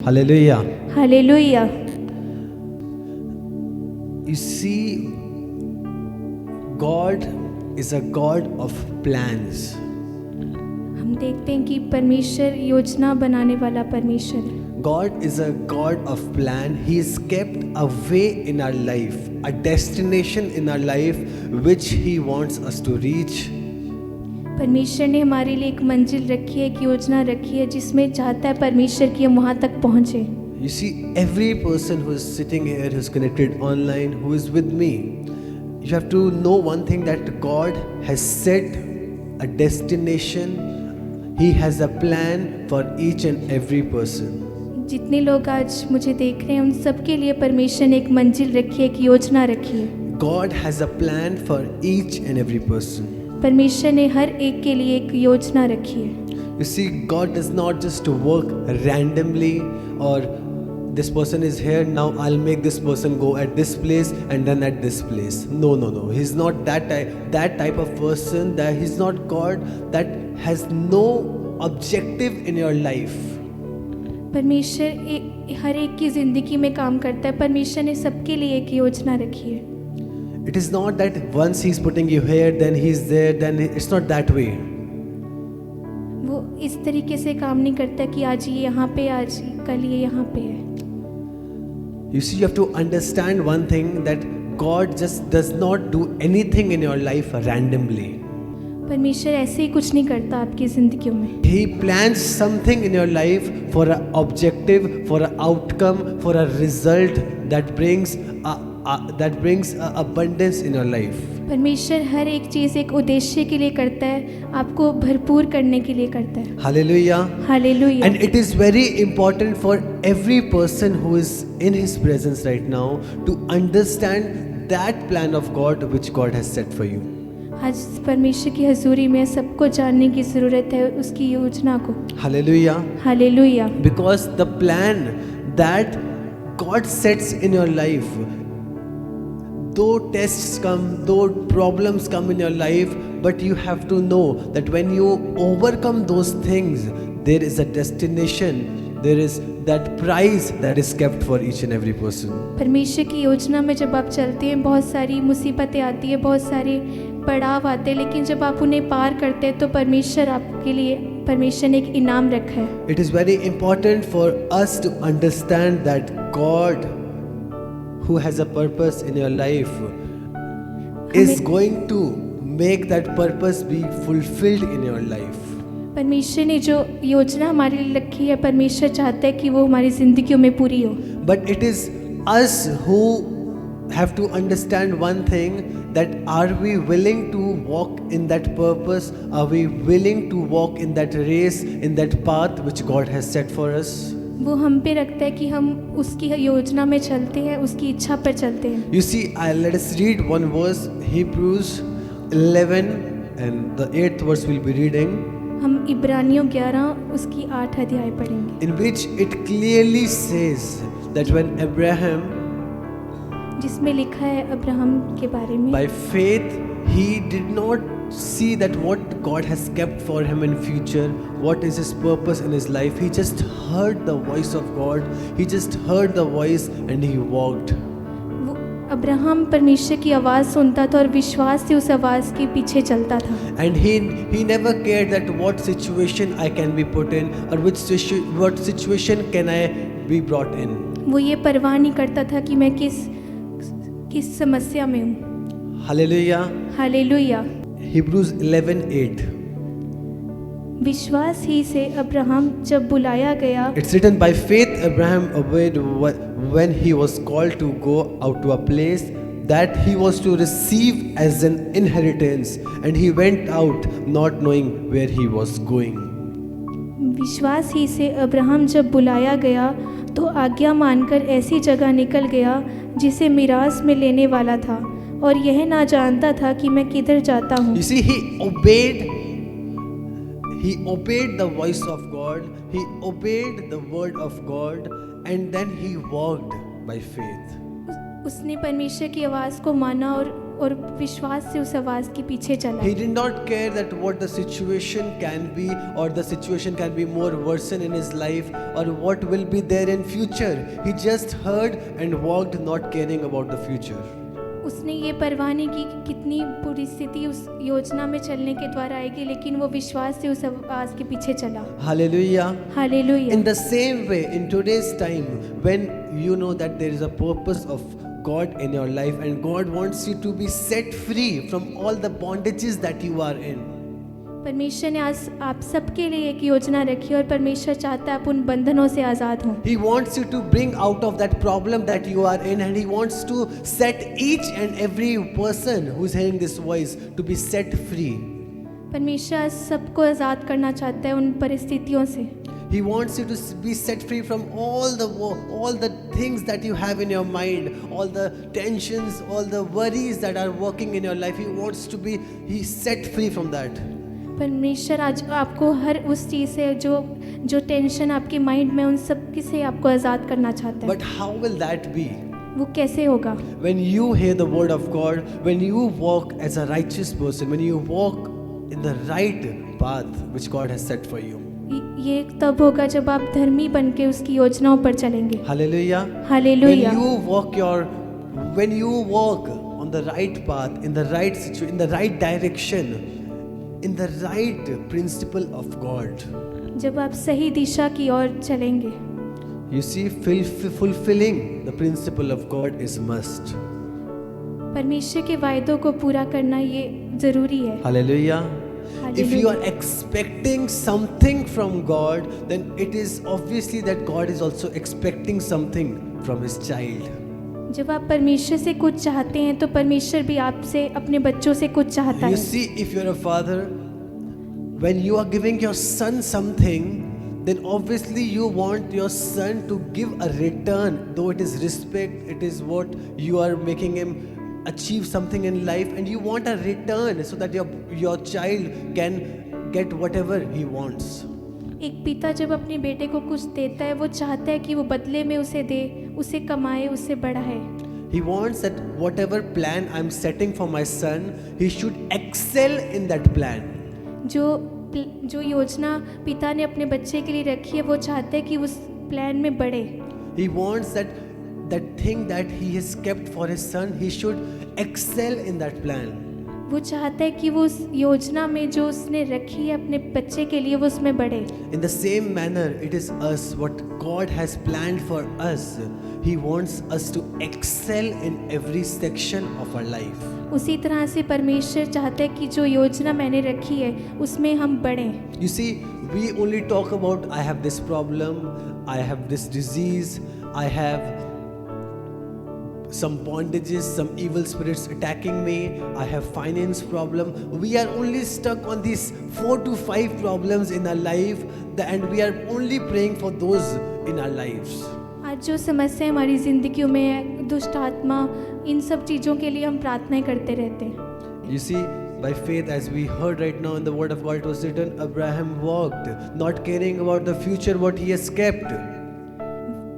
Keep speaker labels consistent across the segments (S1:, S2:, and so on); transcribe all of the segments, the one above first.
S1: Hallelujah.
S2: Hallelujah.
S1: You see, God is a God of plans.
S2: हम देखते हैं कि परमेश्वर योजना बनाने वाला परमेश्वर है।
S1: God is a God of plan. He has kept a way in our life, a destination in our life which He wants us to reach.
S2: परमेश्वर ने हमारे लिए एक मंजिल रखी है, एक योजना रखी है जिसमें चाहता है परमेश्वर कि हम वहाँ तक पहुँचे।
S1: You see, every person who is sitting here, who is connected online, who is with me, you have to know one thing, that God has set a destination. He has a plan for each and every person.
S2: जितने लोग आज मुझे देख रहे हैं उन सबके लिए परमेश्वर ने एक मंजिल रखी है, एक योजना रखी है।
S1: God has a plan for each and every person.
S2: परमेश्वर ने हर एक के लिए एक योजना रखी है।
S1: You see, God does not just work randomly, or this person is here, now I'll make this person go at this place and then at this place. No. He's not that type of person. That He's not God that has no objective in your life.
S2: परमेश्वर हर एक की ज़िंदगी में काम करता है। परमेश्वर ने सबके लिए एक योजना रखी है।
S1: It is not that once He's putting you here, then He's there, then it's not that way.
S2: वो इस तरीके से काम नहीं करता कि आज ये यहाँ पे, आज कल ये यहाँ पे है।
S1: You see, you have to understand one thing, that God just does not do anything in your life randomly.
S2: परमेश्वर ऐसे ही कुछ नहीं करता आपकी ज़िंदगियों में।
S1: He plans something in your life for an objective, for an outcome, for a result that brings abundance in your life.
S2: परमेश्वर हर एक चीज़ एक उद्देश्य के लिए करता है, आपको भरपूर करने के लिए करता है।
S1: Hallelujah.
S2: Hallelujah.
S1: And it is very important for every person who is in His presence right now to understand that plan of God which God has set for you.
S2: आज परमेश्वर की हजूरी में सबको जानने की ज़रूरत है उसकी योजना को।
S1: Hallelujah.
S2: Hallelujah.
S1: Because the plan that God sets in your life, though tests come, though problems come in your life, but you have to know that when you overcome those things, there is a destination, there is that prize that is kept for each and every person.
S2: परमेश्वर की योजना में जब आप चलते हैं बहुत सारी मुसीबतें आती है, बहुत सारे पड़ाव आते हैं, लेकिन जब आप उन्हें पार करते हैं तो परमेश्वर आपके लिए, परमेश्वर ने एक इनाम रखा है।
S1: It is very important for us to understand that God, who has a purpose in your life, is going to make that purpose be fulfilled in your life.
S2: परमेश्वर ने जो योजना हमारे लिए रखी है, परमेश्वर चाहता है कि वो हमारी ज़िंदगियों में पूरी हो।
S1: But it is us who have to understand one thing, that are we willing to walk in that purpose? Are we willing to walk in that race, in that path which God has set for us?
S2: वो हम पे रखता है कि हम उसकी योजना में चलते हैं, उसकी इच्छा पर चलते हैं।
S1: You see, let us read one verse, Hebrews 11, and the 8th verse we'll be reading.
S2: हम इब्रानियों 11 उसकी 8 अध्याय पढ़ेंगे,
S1: In which it clearly says that when Abraham,
S2: जिसमें लिखा है अब्राहम के बारे में,
S1: by faith, he did not see that what God has kept for him in future, what is His purpose in his life. He just heard the voice of God. He just heard the voice and he walked.
S2: वो Abraham परमेश्वर की आवाज़ सुनता था और विश्वास से उस आवाज़ के पीछे चलता था।
S1: And he never cared that what situation I can be put in, or what situation can I be brought in.
S2: वो ये परवाह नहीं करता था कि मैं किस समस्या में हूँ।
S1: Hallelujah.
S2: हालेलुया।
S1: Hebrews 11:8.
S2: विश्वास ही से अब्राहम जब बुलाया गया,
S1: It's written, by faith Abraham obeyed when he was called to go out to a place that he was to receive as an inheritance, and he went out not knowing where he was going.
S2: विश्वास ही से Abraham जब बुलाया गया तो आज्ञा मानकर ऐसी जगह निकल गया जिसे मिरास में लेने वाला था, और यह ना जानता था कि मैं किधर जाता हूँ।
S1: You see, he obeyed the voice of God, he obeyed the word of God, and then he walked by faith.
S2: उसने परमेश्वर की आवाज़ को माना और और विश्वास से उस आवाज़ के पीछे चला।
S1: He did not care that what the situation can be, or the situation can be more worsen in his life, or what will be there in future. He just heard and walked, not caring about the future.
S2: उसने ये परवाह नहीं की कि कितनी बुरी स्थिति उस योजना में चलने के द्वारा आएगी, लेकिन वो विश्वास से उस आवाज़ के पीछे चला।
S1: Hallelujah.
S2: Hallelujah.
S1: In the same way, in today's time, when you know that there is a purpose of God in your life and God wants you to be set free from all the bondages that you are in.
S2: परमेश्वर ने आज आप सबके लिए एक योजना रखी है और परमेश्वर चाहता है आप उन बंधनों से आज़ाद हों।
S1: He wants you to bring out of that problem that you are in, and He wants to set each and every person who is hearing this voice to be set free.
S2: परमेश्वर आज सबको आज़ाद करना चाहता है उन परिस्थितियों से।
S1: He wants you to be set free from all the things that you have in your mind, all the tensions, all the worries that are working in your life. He wants to be set free from that.
S2: परमेश्वर आज आपको हर उस चीज़ से जो tension आपके mind में उन सब से आपको आज़ाद करना चाहता है।
S1: But how will that be?
S2: वो कैसे होगा?
S1: When you hear the word of God, when you walk as a righteous person, when you walk in the right path which God has set for you.
S2: ये तब होगा जब आप धर्मी बन के उसकी योजनाओं पर चलेंगे।
S1: Hallelujah.
S2: Hallelujah.
S1: When you walk on the right path, in the right situation, in the right direction, in the right principle of God.
S2: जब आप सही दिशा की ओर चलेंगे।
S1: You see, fulfilling the principle of God is must.
S2: परमेश्वर के वायदों को पूरा करना ये जरूरी है।
S1: Hallelujah. If you
S2: Hallelujah.
S1: are expecting something from God, then it is obviously that God is also expecting something from His child.
S2: जब आप परमेश्वर से कुछ चाहते हैं तो परमेश्वर भी आपसे अपने बच्चों से कुछ चाहता
S1: You
S2: है।
S1: see, if you're a father, when you are giving your son something, then obviously you want your son to give a return, though it is respect, it is what you are making him achieve something in life, and you want a return so that your child can get whatever he wants.
S2: एक पिता जब अपने बेटे को कुछ देता है वो चाहता है कि वो बदले में उसे दे, उसे कमाए, उसे बढ़ाए।
S1: He wants that whatever plan I'm setting for my son, he should excel in that plan.
S2: जो योजना पिता ने अपने बच्चे के लिए रखी है वो चाहता है कि उस प्लान में बढ़े।
S1: He wants that thing that he has kept for his son, he should excel in that plan.
S2: वो चाहता है कि वो उस योजना में जो उसने रखी है अपने बच्चे के लिए वो उसमें बढ़े।
S1: In the same manner, it is us, what God has planned for us. He wants us to excel in every section of our life.
S2: उसी तरह से परमेश्वर चाहता है कि जो योजना मैंने रखी है उसमें हम बढ़ें।
S1: You see, we only talk about I have this problem, I have this disease, I have some bondages, some evil spirits attacking me, I have finance problem. We are only stuck on these 4 to 5 problems in our life, and we are only praying for those in our lives.
S2: आज जो समस्या हमारी ज़िंदगियों में है, दुष्ट आत्मा, इन सब चीज़ों के लिए हम प्रार्थनाएं करते रहते हैं।
S1: You see, by faith, as we heard right now in the word of God, it was written, Abraham walked, not caring about the future, what he has kept.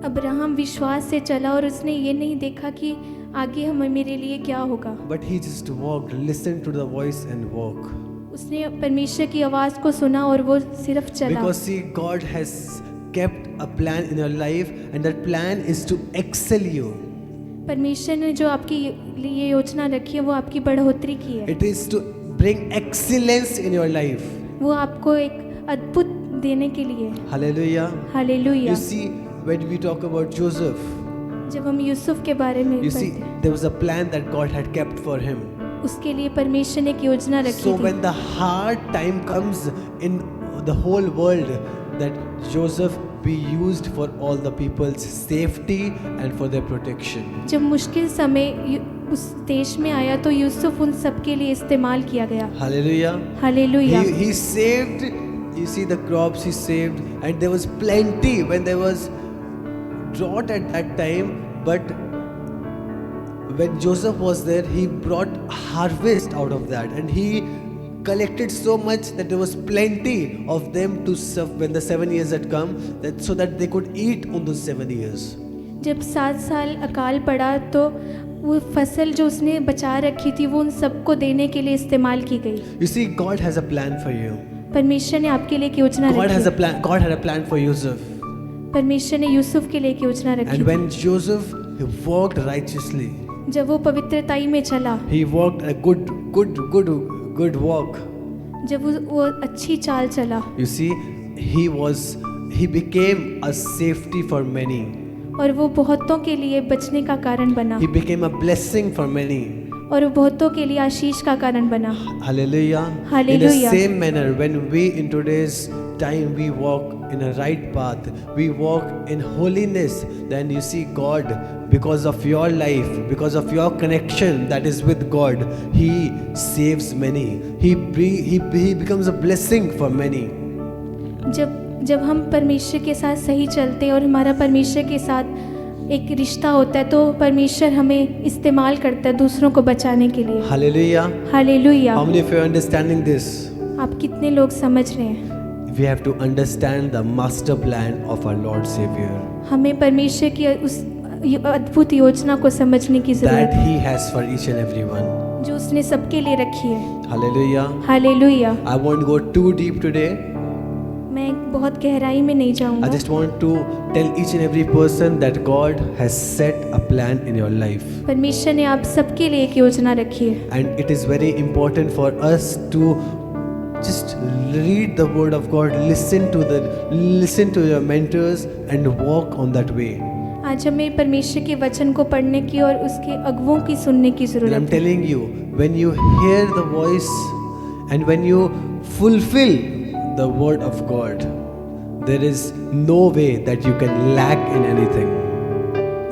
S2: Abraham विश्वास से चला और उसने ये नहीं देखा कि आगे हमें मेरे लिए क्या होगा।
S1: But he just walked, listened to the voice and walked.
S2: उसने परमेश्वर की आवाज़ को सुना और वो सिर्फ चला।
S1: Because see, God has kept a plan in your life, and that plan is to excel you.
S2: परमेश्वर ने जो आपकी लिए योजना रखी है वो आपकी बढ़ोतरी की है।
S1: It is to bring excellence in your life.
S2: वो आपको एक अद्भुत देने के लिए।
S1: Hallelujah.
S2: Hallelujah.
S1: You see, when we talk about Joseph,
S2: जब हम यूसुफ के बारे में
S1: you see,
S2: पढ़ते हैं,
S1: there was a plan that God had kept for him.
S2: उसके लिए परमेश्वर ने एक योजना रखी
S1: So
S2: थी।
S1: when the hard time comes in the whole world, that Joseph be used for all the people's safety and for their protection.
S2: जब मुश्किल समय उस देश में आया तो यूसुफ उन सब के लिए इस्तेमाल किया गया।
S1: Hallelujah.
S2: Hallelujah.
S1: He saved, you see the crops he saved, and there was plenty when there was drought at that time, but when Joseph was there, he brought harvest out of that, and he collected so much that there was plenty of them to serve when the 7 years had come, that so that they could eat on those 7 years.
S2: जब 7 साल अकाल पड़ा तो वो फसल जो उसने बचा रखी थी वो उन सबको देने के लिए इस्तेमाल की गई।
S1: You see, God has a plan for you.
S2: परमेश्वर ने आपके लिए एक योजना
S1: God has a
S2: रखी।
S1: plan. God had a plan for Joseph.
S2: परमेश्वर ने यूसुफ के लिए एक योजना रखी
S1: And
S2: थी।
S1: when Joseph he walked righteously,
S2: जब वो पवित्रताई में चला,
S1: he walked a good walk.
S2: जब वो अच्छी चाल चला,
S1: You see, he became a safety for many.
S2: और वो बहुतों के लिए बचने का कारण बना,
S1: He became a blessing for many.
S2: और वो बहुतों के लिए आशीष का कारण बना।
S1: Hallelujah.
S2: Hallelujah.
S1: In the same manner, when we in today's time we walk in a right path, we walk in holiness, then you see God, because of your life, because of your connection that is with God, He saves many. He becomes a blessing for many.
S2: जब हम परमेश्वर के साथ सही चलते हैं और हमारा परमेश्वर के साथ एक रिश्ता होता है तो परमेश्वर हमें इस्तेमाल करता है दूसरों को बचाने के लिए।
S1: Hallelujah.
S2: Hallelujah.
S1: How many of you are understanding this?
S2: आप कितने लोग समझ रहे हैं?
S1: We have to understand the master plan of our Lord Savior,
S2: हमें परमेश्वर की उस अद्भुत योजना को समझने की जरूरत
S1: that
S2: है
S1: He has for each and every one.
S2: जो उसने सबके लिए रखी है।
S1: Hallelujah.
S2: Hallelujah.
S1: I won't go too deep today.
S2: मैं बहुत गहराई में नहीं
S1: I
S2: जाऊंगा।
S1: just want to tell each and every person that God has set a plan in your life.
S2: परमेश्वर ने आप सबके लिए एक योजना रखी है,
S1: And it is very important for us to just read the word of God, listen to your mentors and walk on that way.
S2: आज हमें परमेश्वर के वचन को पढ़ने की और उसके अगुवों की सुनने की
S1: And I'm
S2: जरूरत है।
S1: telling you, when you hear the voice and when you fulfill the word of God, there is no way that you can lack in anything.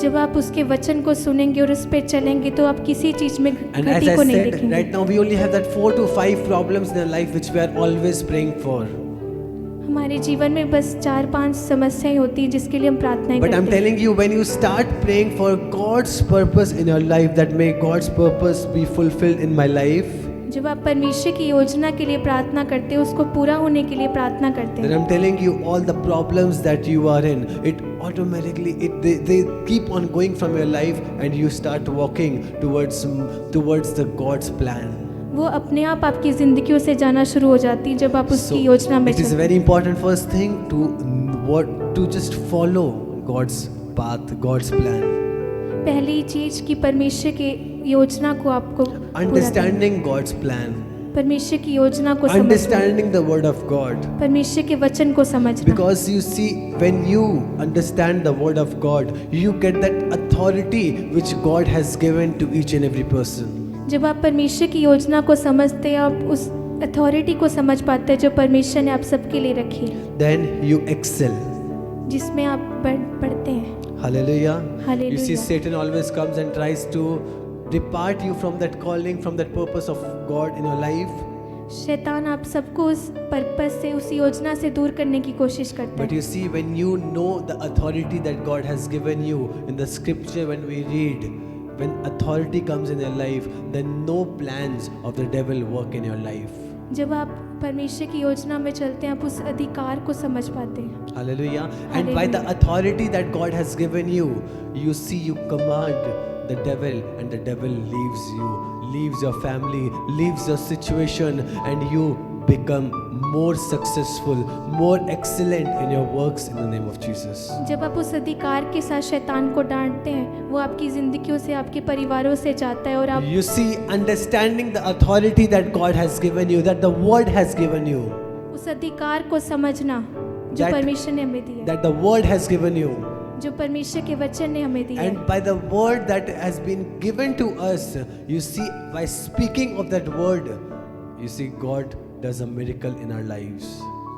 S2: जब आप उसके वचन को सुनेंगे और उस पर चलेंगे तो आप किसी चीज में
S1: And as
S2: घटी
S1: I
S2: को नहीं
S1: said,
S2: देखेंगे।
S1: right now we only have that 4 to 5 problems in our life which we are always praying for.
S2: हमारे जीवन में बस 4-5 समस्याएं होती हैं जिसके लिए हम प्रार्थनाएं
S1: But I'm
S2: करते हैं।
S1: telling you, when you start praying for God's purpose in your life, that may God's purpose be fulfilled in my life,
S2: जब आप परमेश्वर की योजना के लिए प्रार्थना करते हो, उसको पूरा होने के लिए प्रार्थना करते
S1: then
S2: हैं,
S1: I'm telling you, all the problems that you are in, it automatically they keep on going from your life, and you start walking towards the God's plan.
S2: वो अपने आप आपकी जिंदगियों से जाना शुरू हो जाती है जब आप उसकी योजना में
S1: it is a
S2: चलते
S1: very important first thing to just follow God's path, God's plan.
S2: हैं। पहली चीज कि परमेश्वर की योजना को आपको पूरा करना है।
S1: Understanding God's plan,
S2: परमेश्वर की योजना को समझना,
S1: understanding the word of God.
S2: परमेश्वर के वचन को समझना।
S1: Because you see, when you understand the word of God, you get that authority which God has given to each and every person.
S2: जब आप परमेश्वर की योजना को समझते हैं, आप उस अथॉरिटी को समझ पाते हैं जो परमेश्वर ने आप सबके लिए रखी है,
S1: Then you excel.
S2: जिसमें आप पढ़ते हैं।
S1: Hallelujah.
S2: Hallelujah.
S1: You see, Satan always comes and tries to depart you from that calling, from that purpose of God in your life.
S2: शैतान आप सबको उस पर्पस से, उस योजना से दूर करने की कोशिश करता
S1: But
S2: है।
S1: you see, when you know the authority that God has given you in the scripture, when we read, when authority comes in your life, then no plans of the devil work in your life.
S2: जब आप परमेश्वर की योजना में चलते हैं, आप उस अधिकार को समझ पाते हैं।
S1: Hallelujah. And by the
S2: Hallelujah.
S1: authority that God has given you, you see, you command the devil, and the devil leaves you, leaves your family, leaves your situation, and you become more successful, more excellent in your works in the name of Jesus.
S2: जब आप उस अधिकार के साथ शैतान को डांटते हैं, वो आपकी जिंदगियों से, आपके परिवारों से जाता है और आप
S1: You see, understanding the authority that God has given you, that the word has given you,
S2: उस अधिकार को समझना जो
S1: That-
S2: परमेश्वर ने हमें दिया है,
S1: that the word has given you,
S2: जो परमेश्वर के वचन ने हमें दिया है।
S1: and by the word that has been given to us, you see, by speaking of that word, you see, God does a miracle in our lives.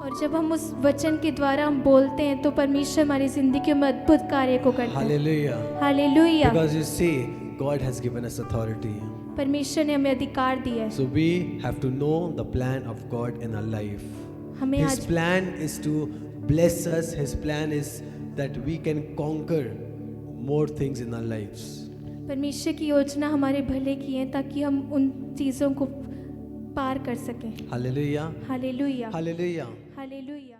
S2: और जब हम उस वचन के द्वारा हम बोलते हैं तो परमेश्वर हमारी जिंदगियों में अद्भुत कार्य को करता है।
S1: Hallelujah.
S2: Hallelujah.
S1: Because you see, God has given us authority.
S2: परमेश्वर ने हमें अधिकार दिया है।
S1: So we have to know the plan of God in our life.
S2: हमें
S1: His
S2: आज
S1: plan is to bless us. His plan is that we can conquer more things in our lives.
S2: परमेश्वर की योजना हमारे भले की है ताकि हम उन चीज़ों को पार कर सकें।
S1: Hallelujah.
S2: हालेलुया।
S1: Hallelujah.
S2: हालेलुया।